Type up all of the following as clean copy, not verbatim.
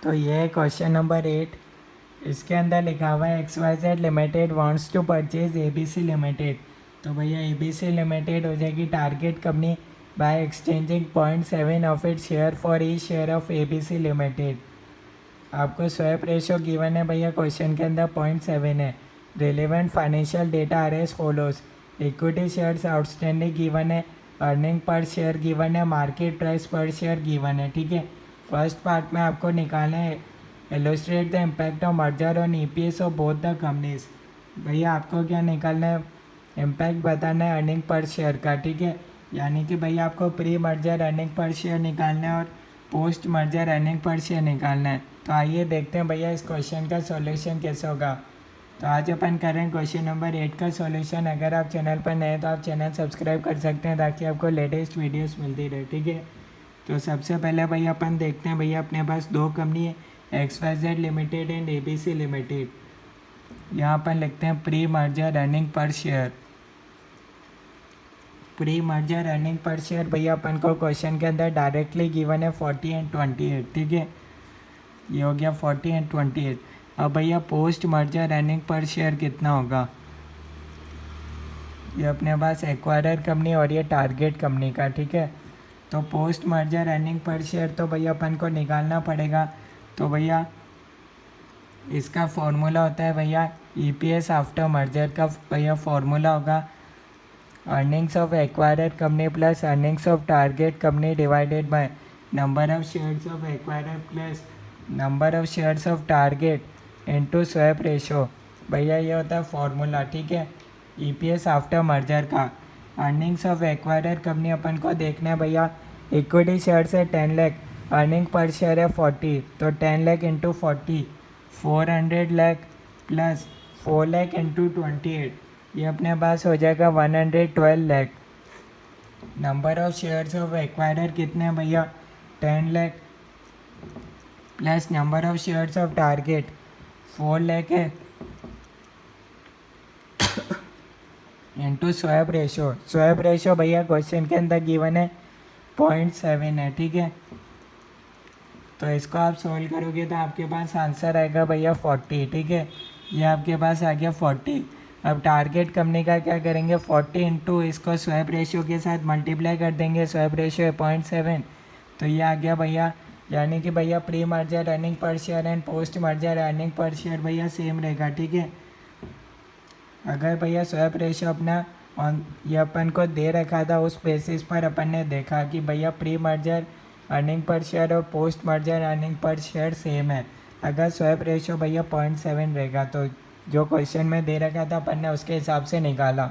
तो ये है क्वेश्चन नंबर 8। इसके अंदर लिखा हुआ है XYZ limited wants to purchase ABC limited. तो भैया ABC लिमिटेड हो जाएगी target company by exchanging 0.7 of it share for each share of ABC limited. आपको स्वैप रेशो गिवन है भैया, क्वेश्चन के अंदर 0.7 है। Relevant financial data are as follows. Equity shares outstanding given है, अर्निंग पर शेयर गिवन है, market price per share given है। ठीक है, फर्स्ट पार्ट में आपको निकालना है illustrate the impact of merger on EPS of both the companies. भैया आपको क्या निकालना है, इम्पैक्ट बताना है अर्निंग पर शेयर का। ठीक है, यानी कि भैया आपको pre merger earning per share निकालना है और post merger earning per share निकालना है। तो आइए देखते हैं भैया इस क्वेश्चन का सॉल्यूशन कैसे होगा। तो आज अपन कर रहे हैं क्वेश्चन नंबर 8 का सॉल्यूशन। अगर आप चैनल पर नए हैं तो आप चैनल सब्सक्राइब कर सकते हैं ताकि आपको लेटेस्ट वीडियोस मिलती रहे। ठीक है, तो सबसे पहले भैया अपन देखते हैं भैया अपने पास दो कंपनी है, XYZ limited and ABC limited. यहाँ पर लिखते हैं pre merger earning per share. Pre merger earning per share भैया अपन को क्वेश्चन के अंदर डायरेक्टली गिवन है 40 एंड 28। ठीक है, ये हो गया 40 एंड 28। अब भैया post merger earning per share कितना होगा, ये अपने पास एक्वायरर कंपनी और ये टारगेट कंपनी का। ठीक है, तो post merger earning per share तो भैया अपन को निकालना पड़ेगा। तो भैया इसका फॉर्मूला होता है भैया EPS आफ्टर मर्जर का भैया फॉर्मूला होगा earnings of acquirer company plus earnings of target company divided by number of shares of acquirer plus number of shares of target into swap ratio. भैया ये होता है फॉर्मूला। ठीक है, EPS आफ्टर मर्जर का। अर्निंग्स ऑफ एक्वायरर कंपनी अपन को देखना है भैया, इक्विटी शेयर्स है 10 लाख, अर्निंग पर शेयर है 40, तो 10 lakh into 40 400 lakh plus 4 lakh into 28, ये अपने पास हो जाएगा 112 lakh. Number of shares of acquirer कितने हैं भैया 10 lakh plus number of shares of target 4 lakh है into swap ratio. Swap ratio भैया क्वेश्चन के अंदर गिवन है 0.7 है। ठीक है, तो इसको आप सॉल्व करोगे तो आपके पास आंसर आएगा भैया 40। ठीक है, ये आपके पास आ गया 40। अब टारगेट कंपनी का क्या करेंगे, 40 इंटू इसको स्वैप रेशियो के साथ मल्टीप्लाई कर देंगे। स्वैप रेशियो है 0.7, तो ये आ गया भैया, यानी कि भैया pre merger earning per share and post merger earning per share भैया सेम रहेगा। ठीक है, अगर भैया स्वैप रेशियो अपना ये अपन को दे रखा था, उस बेसिस पर अपन ने देखा कि भैया pre merger earning per share और post merger earning per share same है। अगर स्वैप रेशियो भैया 0.7 रहेगा तो जो क्वेश्चन में दे रखा था अपन ने उसके हिसाब से निकाला।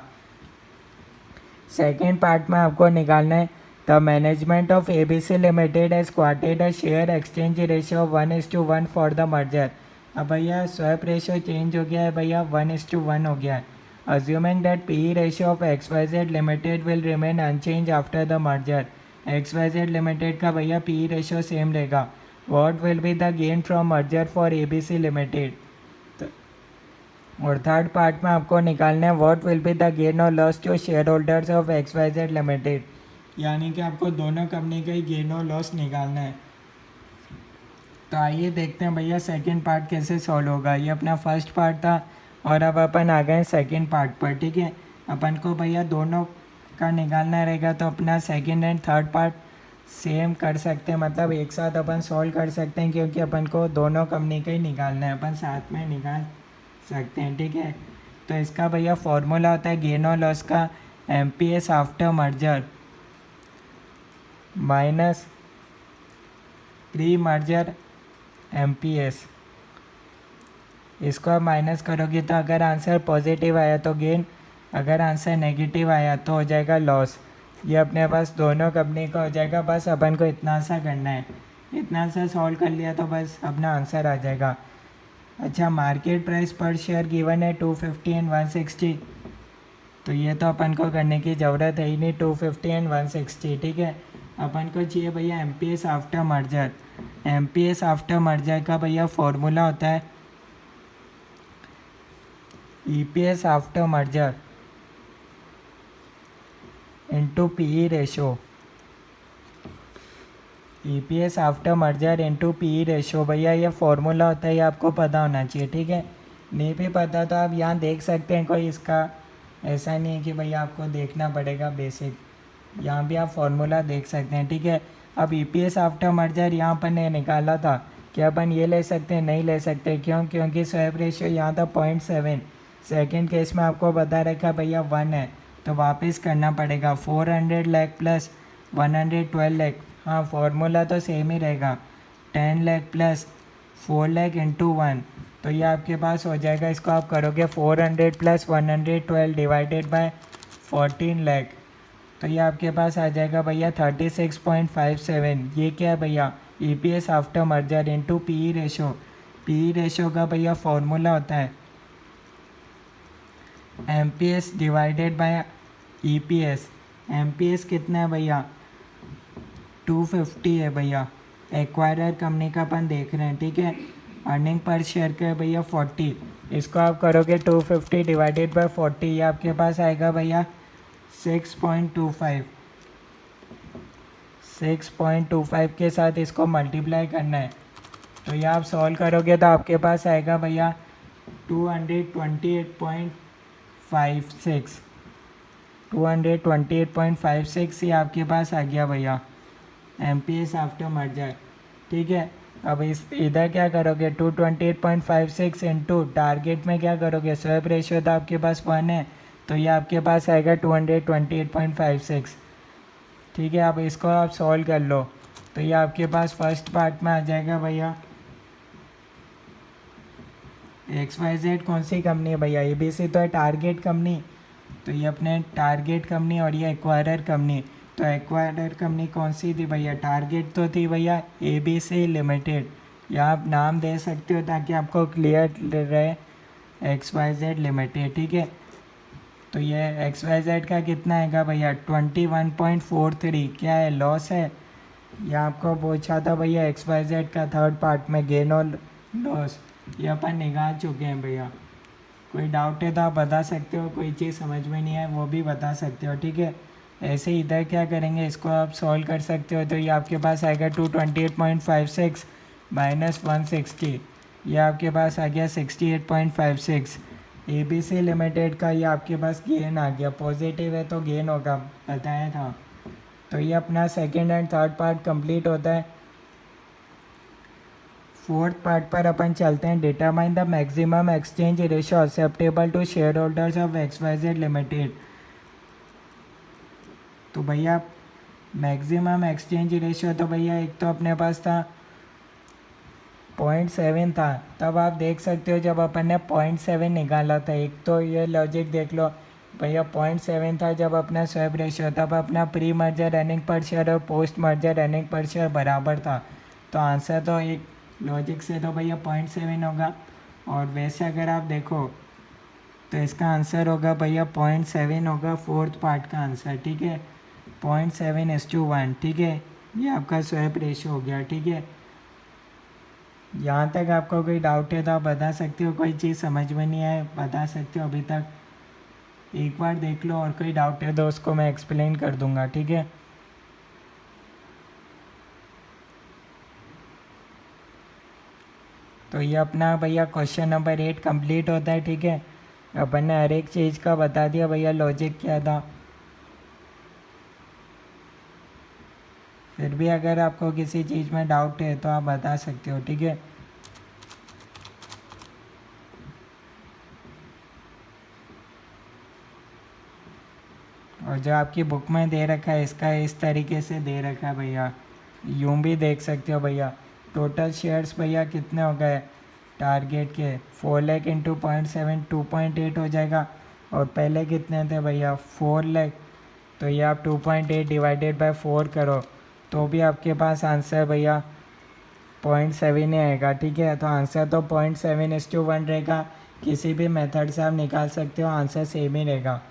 सेकेंड पार्ट में आपको निकालना है the management of ABC limited as quoted a share exchange ratio 1:1 for the merger. अब भैया स्वैप रेशियो चेंज हो गया है भैया 1:1 हो गया है। Assuming that PE ratio of XYZ limited will remain unchange after the merger. XYZ limited का भैया PE रेशियो सेम रहेगा। What will be the gain from merger for ABC limited. और थर्ड पार्ट में आपको निकालना है what will be the gain और loss to share holders of XYZ limited, यानी कि आपको दोनों कंपनी का ही गेन और लॉस निकालना है। तो आइए देखते हैं भैया सेकंड पार्ट कैसे सॉल्व होगा। ये अपना फर्स्ट पार्ट था और अब अपन आ गए सेकंड पार्ट पर। ठीक है, अपन को भैया दोनों का निकालना रहेगा, तो अपना second and third part same कर सकते हैं, मतलब एक साथ अपन सॉल्व कर सकते हैं, क्योंकि अपन को दोनों कंपनी का ही निकालना है, अपन साथ में निकाल सकते हैं। ठीक है, तो इसका भैया फॉर्मूला होता है गेन और लॉस का MPS after merger minus pre merger MPS। इसको आप माइनस करोगे तो अगर आंसर पॉजिटिव आया तो गेन, अगर आंसर नेगेटिव आया तो हो जाएगा लॉस। ये अपने पास दोनों कंपनी का हो जाएगा। बस अपन को इतना सा करना है, इतना सा सॉल्व कर लिया तो बस अपना आंसर आ जाएगा। अच्छा, market price per share given है 250 एंड 160, तो ये तो अपन को करने की ज़रूरत है ही नहीं, 250 एंड 160। ठीक है, अपन को चाहिए भैया MPS after merger. MPS after merger का भैया फॉर्मूला होता है EPS after merger into PE ratio. EPS after merger into PE ratio. भैया ये फॉर्मूला होता है, ये आपको पता होना चाहिए, ठीक है। नहीं भी पता तो आप यहाँ देख सकते हैं, कोई इसका ऐसा नहीं है कि भैया आपको देखना पड़ेगा बेसिक, यहाँ भी आप फार्मूला देख सकते हैं, ठीक है। अब EPS आफ्टर मर्जर यहाँ पर ने निकाला था, क्या अपन ये ले सकते हैं? नहीं ले सकते, क्यों? क्योंकि स्वैप रेशियो यहाँ था 0.7, सेकेंड केस में आपको बता रखा भैया 1 है, तो वापस करना पड़ेगा 400 लाख प्लस 112 लाख। हाँ, फार्मूला तो सेम ही रहेगा, 10 लाख प्लस 4 लाख इंटू 1, तो ये आपके पास हो जाएगा। इसको आप करोगे 400 प्लस 112 डिवाइडेड बाय 14 लाख, तो ये आपके पास आ जाएगा भैया 36.57। ये क्या है भैया? EPS after merger into PE ratio. PE ratio का भैया फॉर्मूला होता है MPS divided by EPS। MPS कितना है भैया? 250 है भैया। एक्वायरर कंपनी का अपन देख रहे हैं, ठीक है। अर्निंग पर शेयर का है भैया 40, इसको आप करोगे 250 डिवाइडेड बाय 40, ये आपके पास आएगा भैया 6.25। 6.25 के साथ इसको मल्टीप्लाई करना है, तो ये आप सॉल्व करोगे तो आपके पास आएगा भैया 228.56। 228.56 ये आपके पास आ गया भैया MPS आफ्टर मर्जर, ठीक है। अब इस इधर क्या करोगे? 228.56 इंटू टारगेट में क्या करोगे? स्वैप रेशियो तो आपके पास 1 है, तो ये आपके पास आएगा 228.56, ठीक है। अब इसको आप सॉल्व कर लो, तो ये आपके पास फर्स्ट पार्ट में आ जाएगा भैया। XYZ कौन सी कंपनी है भैया? ABC तो है टारगेट कंपनी, तो ये अपने टारगेट कंपनी, और ये एक्वायरर कंपनी। तो एक्वायरर कंपनी कौन सी थी भैया? टारगेट तो थी भैया ABC लिमिटेड, या आप नाम दे सकते हो ताकि आपको क्लियर रहे, XYZ लिमिटेड, ठीक है। तो ये XYZ का कितना आएगा भैया? 21.43। क्या है? लॉस है। यह आपको पूछा था भैया XYZ का थर्ड पार्ट में गेन और लॉस, ये अपन निकाल चुके हैं भैया। कोई डाउट है तो आप बता सकते हो, कोई चीज़ समझ में नहीं आए वो भी बता सकते हो, ठीक है। ऐसे इधर क्या करेंगे, इसको आप सॉल्व कर सकते हो, तो ये आपके पास आएगा 228.56 माइनस 160, ये आपके पास आ गया 68.56। ABC लिमिटेड का ये आपके पास गेन आ गया, पॉजिटिव है तो गेन होगा, बताया था। तो ये अपना second and third part complete होता है। फोर्थ पार्ट पर अपन चलते हैं। Determine the maximum exchange ratio acceptable to share holders of XYZ limited. तो भैया मैक्सिमम एक्सचेंज रेशियो, तो भैया एक तो अपने पास था 0.7 था, तब आप देख सकते हो जब अपन ने 0.7 निकाला था। एक तो ये लॉजिक देख लो भैया, 0.7 था जब अपना स्वैप रेशियो, तब अपना pre merger earning per share और post merger earning per share बराबर था, तो आंसर तो एक लॉजिक से तो भैया 0.7 होगा। और वैसे अगर आप देखो तो इसका आंसर होगा भैया 0.7 होगा, फोर्थ पार्ट का आंसर, ठीक है। 0.7:1, ठीक है। ये आपका स्वैप रेशियो हो गया, ठीक है। यहाँ तक आपको कोई डाउट है तो आप बता सकते हो, कोई चीज़ समझ में नहीं आए बता सकते हो, अभी तक एक बार देख लो, और कोई डाउट है तो उसको मैं एक्सप्लेन कर दूंगा, ठीक है। तो ये अपना भैया क्वेश्चन नंबर 8 कंप्लीट होता है, ठीक है। अपन ने हर एक चीज़ का बता दिया भैया, लॉजिक क्या था। फिर भी अगर आपको किसी चीज़ में डाउट है तो आप बता सकते हो, ठीक है। और जो आपकी बुक में दे रखा है इसका इस तरीके से दे रखा है भैया, यूँ भी देख सकते हो भैया। टोटल शेयर्स भैया कितने हो गए टारगेट के? 4 लाख इंटू 0.7 2.8 हो जाएगा, और पहले कितने थे भैया? 4 लाख। तो ये आप 2.8 डिवाइडेड बाय 4 करो तो भी आपके पास आंसर भैया 0.7 ही आएगा, ठीक है। तो आंसर तो 0.7:1 रहेगा, किसी भी मेथड से आप निकाल सकते हो, आंसर सेम ही रहेगा।